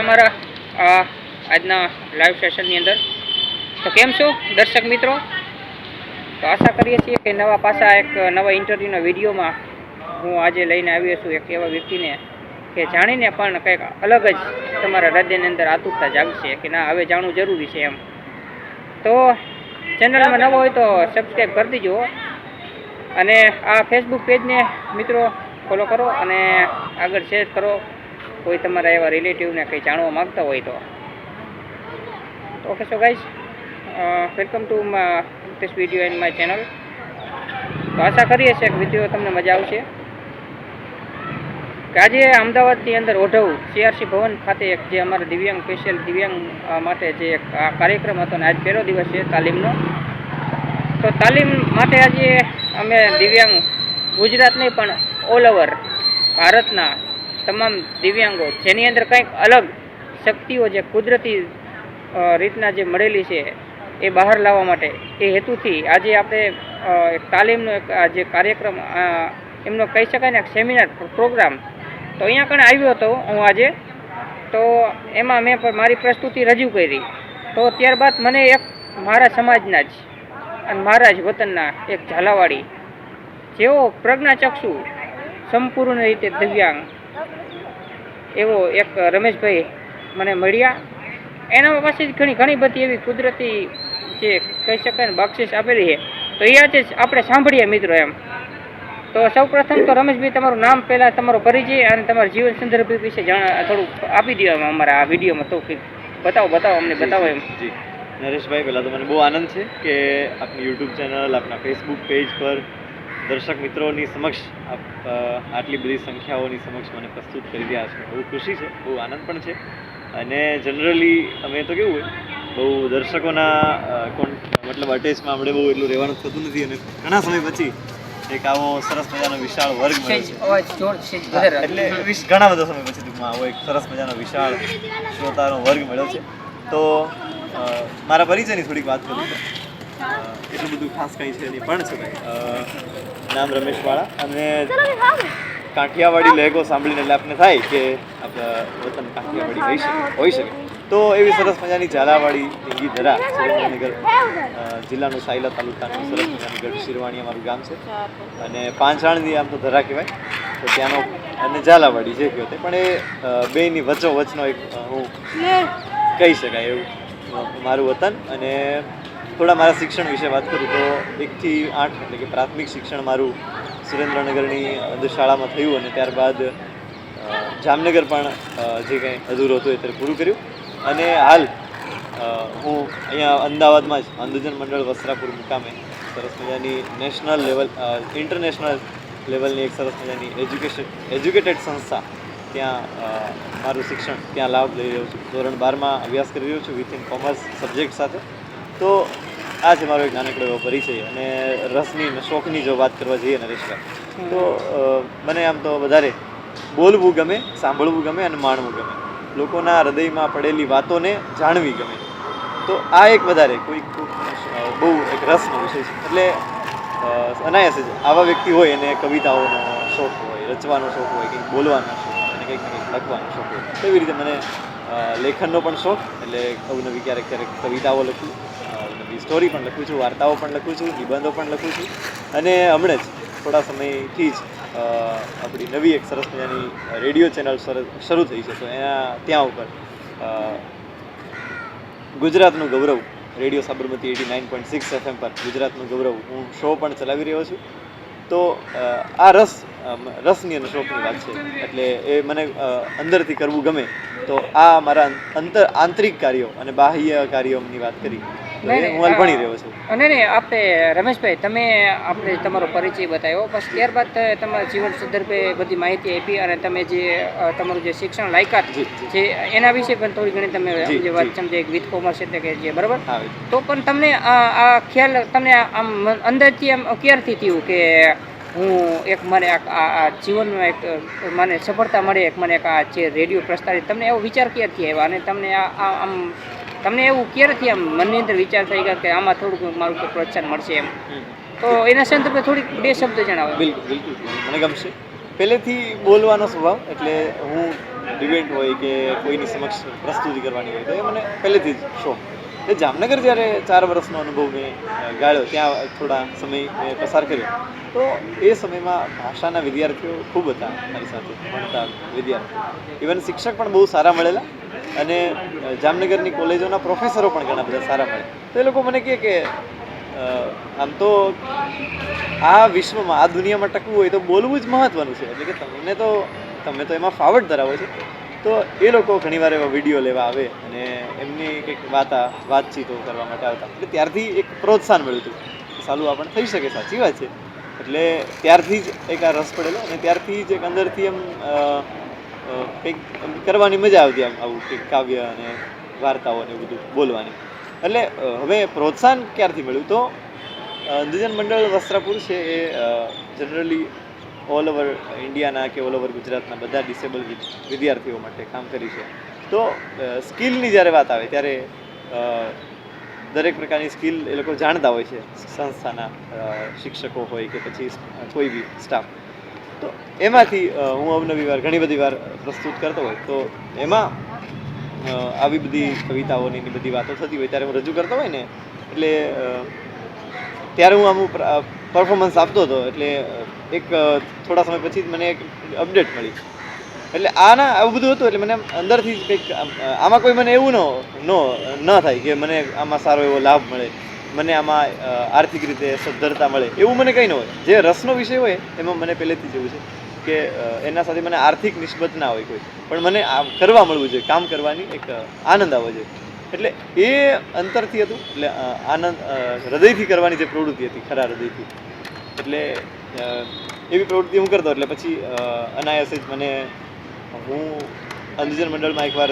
તમારા આજના લાઈવ સેશનની અંદર. તો કેમ છો દર્શક મિત્રો? તો આશા કરીએ છીએ કે નવા પાછા એક નવા ઇન્ટરવ્યૂના વિડીયોમાં હું આજે લઈને આવ્યો છું એક એવા વ્યક્તિને કે જાણીને પણ કંઈક અલગ જ તમારા હૃદયની અંદર આતુરતા જાગશે કે ના હવે જાણવું જરૂરી છે એમ. તો ચેનલમાં નવો હોય તો સબસ્ક્રાઈબ કરી દીજો અને આ ફેસબુક પેજને મિત્રો ફોલો કરો અને આગળ શેર કરો કોઈ તમારા એવા રિલેટિવને કંઈ જાણવા માગતા હોય તો. Okay so guys, welcome to this video in my channel. તો આશા કરીએ છીએ કે વિડીયો તમને મજા આવશે. કે આજે અમદાવાદની અંદર ઓઢવ CRC ભવન ખાતે એક જે અમારા દિવ્યાંગ સ્પેશિયલ દિવ્યાંગ માટે જે એક આ કાર્યક્રમ હતો ને આજ પહેલો દિવસ છે તાલીમનો. તો તાલીમ માટે આજે અમે દિવ્યાંગ ગુજરાતની પણ ઓલ ઓવર ભારતના તમામ દિવ્યાંગો જેની અંદર કંઈક અલગ શક્તિઓ જે કુદરતી રીતના જે મળેલી છે એ બહાર લાવવા માટે એ હેતુથી આજે આપણે એક તાલીમનો એક જે કાર્યક્રમ એમનો કહી શકાય ને એક સેમિનાર પ્રોગ્રામ તો અહીંયા કણે આવ્યો હતો હું આજે. તો એમાં મેં પણ મારી પ્રસ્તુતિ રજૂ કરી. તો ત્યારબાદ મને એક મારા સમાજના જ અને મારા જ વતનના એક ઝાલાવાડી જેઓ પ્રજ્ઞાચક્ષુ સંપૂર્ણ રીતે દિવ્યાંગ એવો એક રમેશભાઈ મને મળ્યા. એના પાસે જ ઘણી બધી એવી કુદરતી જે કહી શકાય ને બક્ષિસ આપેલી છે. તો એ આજે આપણે સાંભળીએ મિત્રો એમ. તો સૌ પ્રથમ તો રમેશભાઈ તમારું નામ પહેલાં તમારો પરિચય અને તમારા જીવન સંદર્ભ વિશે થોડું આપી દો અમારા આ વિડીયોમાં. તો બતાવો અમને બતાવો એમ. જી નરેશભાઈ, પહેલાં તો મને બહુ આનંદ છે કે આપની યુટ્યુબ ચેનલ, આપના ફેસબુક પેજ પર દર્શક મિત્રોની સમક્ષ આપ આટલી બધી સંખ્યાઓની સમક્ષ મને પ્રસ્તુત કરી રહ્યા છો. બહુ ખુશી છે, બહુ આનંદ પણ છે. અને જનરલી અમે તો કેવું હોય બહુ દર્શકોના મતલબ અટેચમાં આપણે બહુ એટલું રહેવાનું થતું નથી અને ઘણા સમય પછી એક આવો સરસ મજાનો વિશાળ વર્ગ મળ્યો છે. એટલે ઘણા બધા સમય પછી ટૂંકમાં આવો એક સરસ મજાનો વિશાળ શ્રોતાનો વર્ગ મળ્યો છે. તો મારા પરિચયની થોડીક વાત કરું તો એટલું બધું ખાસ કંઈ છે નહીં, પણ છે ભાઈ નામ રમેશવાળા અને કાઠિયાવાડી લહેકો સાંભળીને એટલે આપને થાય કે આપણા વતન કાઠિયાવાડી હોઈ શકે. તો એવી સરસ મજાની ઝાલાવાડી ઢીંગી ધરા સુરેન્દ્રનગર જિલ્લાનું સાયલા તાલુકાનું સરસ મજાનું ગઢ શિરવાણી અમારું ગામ છે. અને પાંચાણની આમ તો ધરા કહેવાય તો ત્યાંનો અને ઝાલાવાડી જે કહો તે પણ એ બેયની વચ્ચોવચનો એક હું કહી શકાય એવું મારું વતન. અને થોડા મારા શિક્ષણ વિશે વાત કરું તો 1 થી 8 એટલે કે પ્રાથમિક શિક્ષણ મારું સુરેન્દ્રનગરની શાળામાં થયું અને ત્યારબાદ જામનગર પણ જે કંઈ અધૂરું હતું એ ત્યારે પૂરું કર્યું. અને હાલ હું અહીંયા અમદાવાદમાં જ અંધજન મંડળ વસ્ત્રાપુર મુકામે સરસ મજાની નેશનલ લેવલ ઇન્ટરનેશનલ લેવલની એક સરસ મજાની એજ્યુકેટેડ સંસ્થા ત્યાં મારું શિક્ષણ ત્યાં લાભ લઈ રહ્યો છું. ધોરણ 12માં અભ્યાસ કરી રહ્યો છું વિથ ઇન કોમર્સ સબ્જેક્ટ સાથે. તો આ છે મારો એક નાનકડો એવો પરિચય. અને રસની શોખની જો વાત કરવા જઈએ નરેશભાઈ તો મને આમ તો વધારે બોલવું ગમે, સાંભળવું ગમે અને માણવું ગમે. લોકોના હૃદયમાં પડેલી વાતોને જાણવી ગમે. તો આ એક વધારે કોઈક બહુ એક રસનો વિષય છે. એટલે અનાયાસ જ આવા વ્યક્તિ હોય એને કવિતાઓનો શોખ હોય, રચવાનો શોખ હોય, કંઈક બોલવાનો શોખ હોય અને કંઈક લખવાનો શોખ હોય. તો એવી રીતે મને લેખનનો પણ શોખ. એટલે અવનવી ક્યારેક કવિતાઓ લખું, નવી સ્ટોરી પણ લખું છું, વાર્તાઓ પણ લખું છું, નિબંધો પણ લખું છું. અને હમણાં જ થોડા સમયથી જ આપણી નવી એક સરસ મજાની રેડિયો ચેનલ શરૂ થઈ છે. તો ત્યાં ઉપર ગુજરાતનું ગૌરવ રેડિયો સાબરમતી 89.6 FM પર ગુજરાતનું ગૌરવ હું શો પણ ચલાવી રહ્યો છું. તો આ રસની અને શોખની વાત છે. એટલે એ મને અંદરથી કરવું ગમે. તો આ મારા આંતરિક કાર્યો અને બાહ્ય કાર્યોની વાત કરી હું હાલ ભણી રહ્યો છું. અને આપણે રમેશભાઈ તમે આપણે તમારો પરિચય બતાવ્યો, પછી ત્યારબાદ તમારા જીવન સંદર્ભે બધી માહિતી આપી અને તમે જે તમારું જે શિક્ષણ લાયકાત જે એના વિશે પણ થોડી ઘણી તમે જે વાત સમજાય વિથ કોમર્સ એટલે કે જે બરાબર. તો પણ તમને આ ખ્યાલ તમને આમ અંદરથી આમ ક્યારથી થયું કે હું એક મને આ જીવનમાં એક મને સફળતા મળે, એક મને એક આ જે રેડિયો પ્રસ્તારિત તમને એવો વિચાર ક્યારથી આવ્યો અને તમને આમ તમને એવું ક્યારથી આમ મનની અંદર વિચાર થઈ ગયા કે આમાં થોડુંક મારું તો પ્રોત્સાહન મળશે એમ? તો એના સંદર્ભે થોડીક 2 શબ્દ જણાવો. બિલકુલ મને ગમશે. પહેલેથી બોલવાનો સ્વભાવ. એટલે હું ડિબેટ હોય કે કોઈની સમક્ષ પ્રસ્તુતિ કરવાની હોય તો એ મને પહેલેથી જ શોખ. એ જામનગર જ્યારે 4 વર્ષનો અનુભવ મેં ગાળ્યો, ત્યાં થોડા સમય મેં પસાર કર્યો, તો એ સમયમાં ભાષાના વિદ્યાર્થીઓ ખૂબ હતા મારી સાથે ભણતા વિદ્યાર્થીઓ. ઇવન શિક્ષક પણ બહુ સારા મળેલા અને જામનગરની કોલેજોના પ્રોફેસરો પણ ઘણા બધા સારા મળે. તો એ લોકો મને કહે કે આમ તો આ વિશ્વમાં, આ દુનિયામાં ટકવું હોય તો બોલવું જ મહત્વનું છે, એટલે કે તમે તો એમાં ફાવટ ધરાવો છો. તો એ લોકો ઘણીવાર એવા વિડીયો લેવા આવે અને એમની કંઈક વાતચીતો કરવા માટે આવતા. એટલે ત્યારથી એક પ્રોત્સાહન મળ્યું હતું કે સાલું આપણને થઈ શકે, સાચી વાત છે. એટલે ત્યારથી જ એક આ રસ પડેલો અને ત્યારથી જ એક અંદરથી એમ કંઈક કરવાની મજા આવતી, આમ આવું કંઈક કાવ્ય અને વાર્તાઓ ને બધું બોલવાની. એટલે હવે પ્રોત્સાહન ક્યારથી મળ્યું તો અંધજન મંડળ વસ્ત્રાપુર છે એ જનરલી ઓલ ઓવર ઇન્ડિયાના કે ઓલ ઓવર ગુજરાતના બધા ડિસેબલ વિદ્યાર્થીઓ માટે કામ કરી છે. તો સ્કિલની જ્યારે વાત આવે ત્યારે દરેક પ્રકારની સ્કિલ એ લોકો જાણતા હોય છે, સંસ્થાના શિક્ષકો હોય કે પછી કોઈ બી સ્ટાફ. તો એમાંથી હું અવનવી ઘણી બધી વાર પ્રસ્તુત કરતો હોય તો એમાં આવી બધી કવિતાઓની બધી વાતો થતી હોય ત્યારે હું રજૂ કરતો હોય ને, એટલે ત્યારે હું આમ પરફોર્મન્સ આપતો હતો. એટલે એક થોડા સમય પછી મને એક અપડેટ મળી. એટલે આવું બધું હતું. એટલે મને અંદરથી જ કંઈક આમાં કોઈ મને એવું ન થાય કે મને આમાં સારો એવો લાભ મળે, મને આમાં આર્થિક રીતે સદ્ધરતા મળે, એવું મને કંઈ ન હોય. જે રસનો વિષય હોય એમાં મને પહેલેથી જ એવું છે કે એના સાથે મને આર્થિક નિસ્બત ના હોય કોઈ, પણ મને કરવા મળવું જોઈએ, કામ કરવાની એક આનંદ આવવો જોઈએ. એટલે એ અંતરથી હતું. એટલે આનંદ હૃદયથી કરવાની જે પ્રવૃત્તિ હતી, ખરા હૃદયથી, એટલે એવી પ્રવૃત્તિ હું કરતો. એટલે પછી અનાયાસે જ હું અંધજન મંડળમાં એકવાર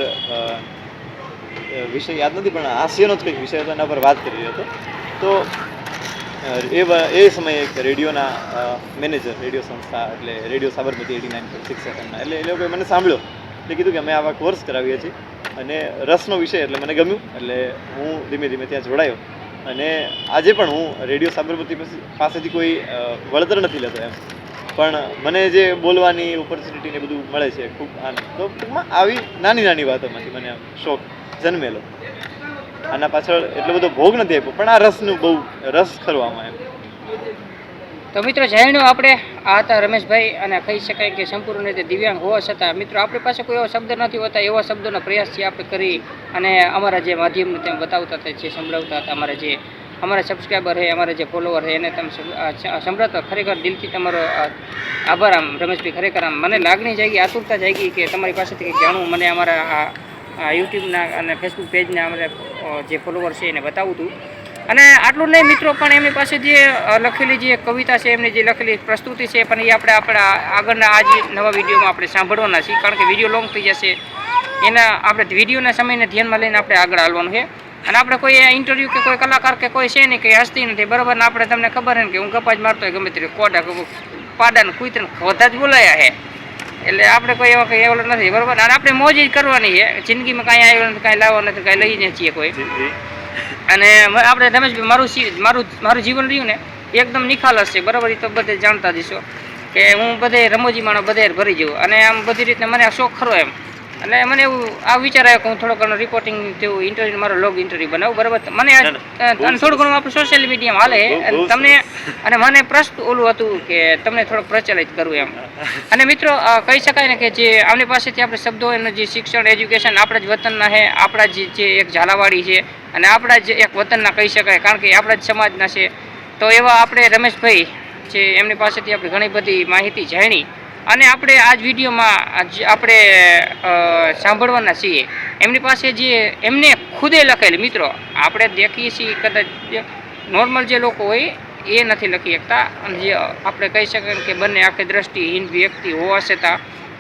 વિષય યાદ નથી પણ હાસ્યનો જ કંઈક વિષય હતો, એના પર વાત કરી રહ્યો હતો. તો એ સમયે એક રેડિયોના મેનેજર, રેડિયો સંસ્થા એટલે રેડિયો સાબરમતી 89.6 FM, એટલે એ લોકોએ મને સાંભળ્યો. એટલે કીધું કે અમે આવા કોર્સ કરાવીએ છીએ અને રસનો વિષય એટલે મને ગમ્યું. એટલે હું ધીમે ધીમે ત્યાં જોડાયો અને આજે પણ હું રેડિયો સાબરમતી પાસેથી કોઈ વળતર નથી લેતો એમ, પણ મને જે બોલવાની ઓપોર્ચ્યુનિટી ને બધું મળે છે ખૂબ આનંદ. તો ટૂંકમાં આવી નાની નાની વાતોમાંથી મને આમ શોખ જન્મેલો. આના પાછળ એટલો બધો ભોગ નથી આપ્યો, પણ આ રસનું બહુ રસ ખરો આમાં એમ. તો મિત્રો જાણ્યું આપણે આ હતા રમેશભાઈ, અને કહી શકાય કે સંપૂર્ણ રીતે દિવ્યાંગ હોવા છતાં મિત્રો આપણી પાસે કોઈ એવો શબ્દ નથી હોતા, એવા શબ્દોનો પ્રયાસ છે આપણે કરી અને અમારા જે માધ્યમને તેમ બતાવતા હતા, જે સંભળાવતા હતા, અમારા સબસ્ક્રાઈબર છે, અમારા જે ફોલોવર છે એને તમે સંભળાતો. ખરેખર દિલથી તમારો આભાર આમ રમેશભાઈ. ખરેખર આમ મને લાગણી જાગી, આતુરતા જાગી કે તમારી પાસેથી કંઈક જાણવું. મને અમારા યુટ્યુબના અને ફેસબુક પેજના અમારે જે ફોલોવર છે એને બતાવું હતું. અને આટલું નહીં મિત્રો, પણ એમની પાસે જે લખેલી જે કવિતા છે, એમની જે લખેલી પ્રસ્તુતિ છે, પણ એ આપણે આપણા આગળના આ જે નવા વિડીયોમાં આપણે સાંભળવાના છીએ, કારણ કે વિડીયો લોંગ થઈ જશે. એના આપણે વિડીયોના સમયને ધ્યાનમાં લઈને આપણે આગળ હાલવાનું છે. અને આપણે કોઈ ઇન્ટરવ્યૂ કે કોઈ કલાકાર કે કોઈ છે નહીં, કંઈ હસ્તી નથી, બરાબર ને? આપણે તમને ખબર છે ને કે હું કપાજ મારતો હોય ગમે તે કોડા પાડાને કુતરાને બધા જ બોલાયા છે. એટલે આપણે કોઈ એવા કંઈ એવડો નથી, બરાબર? અને આપણે મોજ જ કરવાની છે. જિંદગીમાં કાંઈ આવ્યો નથી, કાંઈ લાવવા નથી, કાંઈ લઈ જ છીએ કોઈ. અને આપણે રમેશભાઈ મારું જીવન રહ્યું ને એકદમ નિખાલસ છે, બરાબર? એ તો બધે જાણતા જશો કે હું બધે રમોજી માણો બધે ભરી જવું, અને આમ બધી રીતના મને આ શોખ ખરો એમ. અને મને એવું આ વિચાર આવ્યો કે હું થોડો ઘણો રિપોર્ટિંગ થયું, ઇન્ટરવ્યુ, મારો લોગ ઇન્ટરવ્યુ બનાવું, બરાબર? મને થોડું ઘણું આપણું સોશિયલ મીડિયામાં હાલે તમને, અને મને પ્રશ્ન ઓલું હતું કે તમને થોડોક પ્રચલિત કરવું એમ. અને મિત્રો કહી શકાય ને કે જે આમની પાસેથી આપણે શબ્દો એનું જે શિક્ષણ, એજ્યુકેશન આપણા જ વતનના છે, આપણા જે એક ઝાલાવાડી છે અને આપણા જ એક વતનના કહી શકાય, કારણ કે આપણા જ સમાજના છે. તો એવા આપણે રમેશભાઈ જે એમની પાસેથી આપણે ઘણી બધી માહિતી જાણી અને આપણે આ જ વિડીયોમાં આપણે સાંભળવાના છીએ. એમની પાસે જે એમને ખુદે લખેલી, મિત્રો આપણે દેખીએ છીએ કદાચ નોર્મલ જે લોકો હોય એ નથી લખી શકતા, અને જે આપણે કહી શકીએ કે બંને આંખે દ્રષ્ટિહીન વ્યક્તિ હોવા છતાં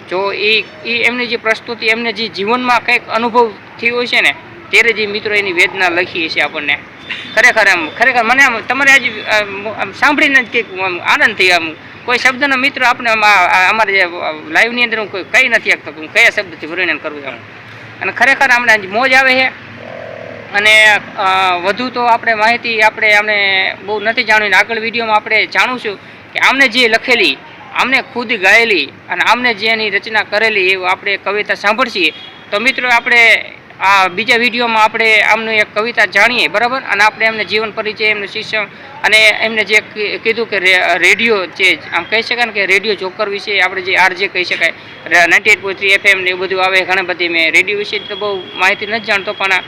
જો એ એમની જે પ્રસ્તુતિ, એમને જે જીવનમાં કંઈક અનુભવ થયો હોય છે ને ત્યારે જે મિત્રો એની વેદના લખીએ છીએ આપણને. ખરેખર મને આમ તમારે આજે સાંભળીને જ કંઈક આનંદ થઈ. આમ કોઈ શબ્દનો મિત્ર આપણે અમારે જે લાઈવની અંદર હું કહી નથી શકતો હું કયા શબ્દથી વર્ણન કરવું એમ. અને ખરેખર અમને મોજ આવે છે. અને વધુ તો આપણે માહિતી આપણે બહુ નથી જાણવી, આગળ વિડીયોમાં આપણે જાણું છું કે આમને જે લખેલી આમને ખુદ ગાયેલી અને આમને જે એની રચના કરેલી એવું આપણે કવિતા સાંભળીએ. તો મિત્રો આપણે આ બીજા વિડીયોમાં આપણે આમનું એક કવિતા જાણીએ, બરાબર. અને આપણે એમને જીવન પરિચય, એમનું શિક્ષણ અને એમને જે કીધું કે રેડિયો જે આમ કહી શકાય ને કે રેડિયો જોકર વિશે આપણે જે આરજે કહી શકાય, 98.3 FM ને એવું બધું આવે ઘણી બધી. મેં રેડિયો વિશે તો બહુ માહિતી નથી જાણતો, પણ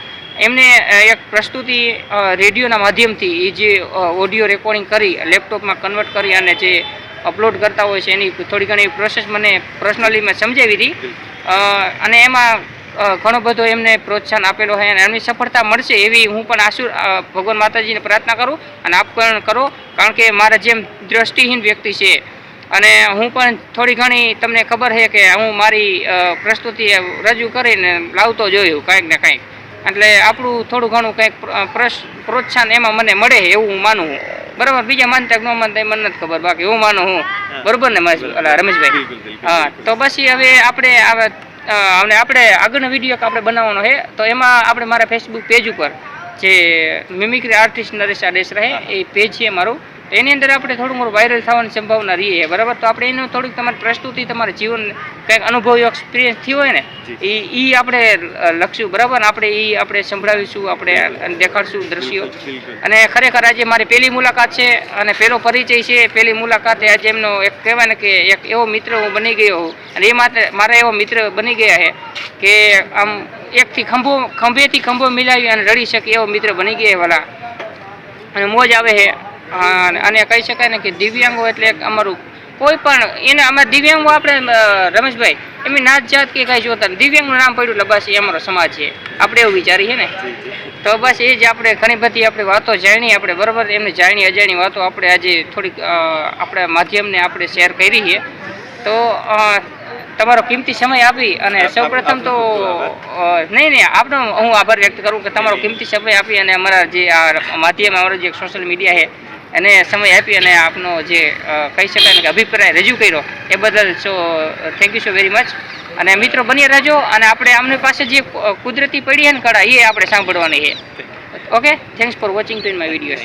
એમને એક પ્રસ્તુતિ રેડિયોના માધ્યમથી એ જે ઓડિયો રેકોર્ડિંગ કરી લેપટોપમાં કન્વર્ટ કરી અને જે અપલોડ કરતા હોય છે એની થોડી ઘણી પ્રોસેસ મને પર્સનલી મેં સમજાવી હતી. અને એમાં ઘણો બધો એમને પ્રોત્સાહન આપેલો હોય અને એમની સફળતા મળશે એવી હું પણ ભગવાન માતાજીને પ્રાર્થના કરું અને આપ પણ કરો. કારણ કે મારા જેમ દ્રષ્ટિહીન વ્યક્તિ છે અને હું પણ થોડી ઘણી તમને ખબર છે કે હું મારી પ્રસ્તુતિ રજૂ કરીને લાવતો જોયું કાંઈક ને કાંઈક, એટલે આપણું થોડું ઘણું કંઈક પ્રોત્સાહન એમાં મને મળે એવું હું માનું છું, બરાબર. બીજા માનતા ન માનતા મને નથી ખબર, બાકી હું માનું હું, બરાબર ને રમેશભાઈ? હા, તો પછી હવે આપણે આગળનો વિડીયો આપણે બનાવવાનો છે. તો એમાં આપણે મારા ફેસબુક પેજ ઉપર જે મિમિક્રી આર્ટિસ્ટ નરેશ આદેશ રહે એ પેજ છે મારું, એની અંદર આપણે થોડું ઘણું વાયરલ થવાની સંભાવના રહી છે, બરાબર. તો આપણે એનું થોડીક તમારી પ્રસ્તુતિ, તમારા જીવન કંઈક અનુભવ એક્સપિરિયન્સ થયો હોય ને એ આપણે લખશું, બરાબર. આપણે આપણે સંભળાવીશું, આપણે દેખાડશું દ્રશ્યો. અને ખરેખર આજે મારી પહેલી મુલાકાત છે અને પહેલો પરિચય છે. પહેલી મુલાકાતે આજે એમનો એક કહેવાય ને કે એક એવો મિત્ર હું બની ગયો હું, અને એ મારા એવો મિત્ર બની ગયા છે કે આમ એકથી ખંભેથી ખંભો મિલાવી અને રડી શકે એવો મિત્ર બની ગયા વાલા, અને મોજ આવે છે. અને કહી શકાય ને કે દિવ્યાંગો એટલે અમારું કોઈ પણ એને અમે દિવ્યાંગો આપણે રમેશભાઈ એમની નાત જાત કે કાંઈ જોતા દિવ્યાંગનું નામ પડ્યું એટલે બસ એ અમારો સમાજ છે, આપણે એવું વિચારીએ ને. તો બસ એ જ આપણે ઘણી બધી આપણે વાતો જાણી, આપણે બરાબર એમને જાણી અજાણી વાતો આપણે આજે થોડીક આપણા માધ્યમને આપણે શેર કરી છે. તો તમારો કિંમતી સમય આપી અને સૌપ્રથમ તો નહીં આપણો હું આભાર વ્યક્ત કરું કે તમારો કિંમતી સમય આપી અને અમારા જે આ માધ્યમ, અમારું જે સોશિયલ મીડિયા છે એને સમય આપી અને આપનો જે કહી શકાય ને કે અભિપ્રાય રજૂ કર્યો એ બદલ thank you so very much. અને મિત્રો બની રહેજો અને આપણે આમની પાસે જે કુદરતી પડી છે ને કળા એ આપણે સાંભળવાની છે. Okay, thanks for watching to my video.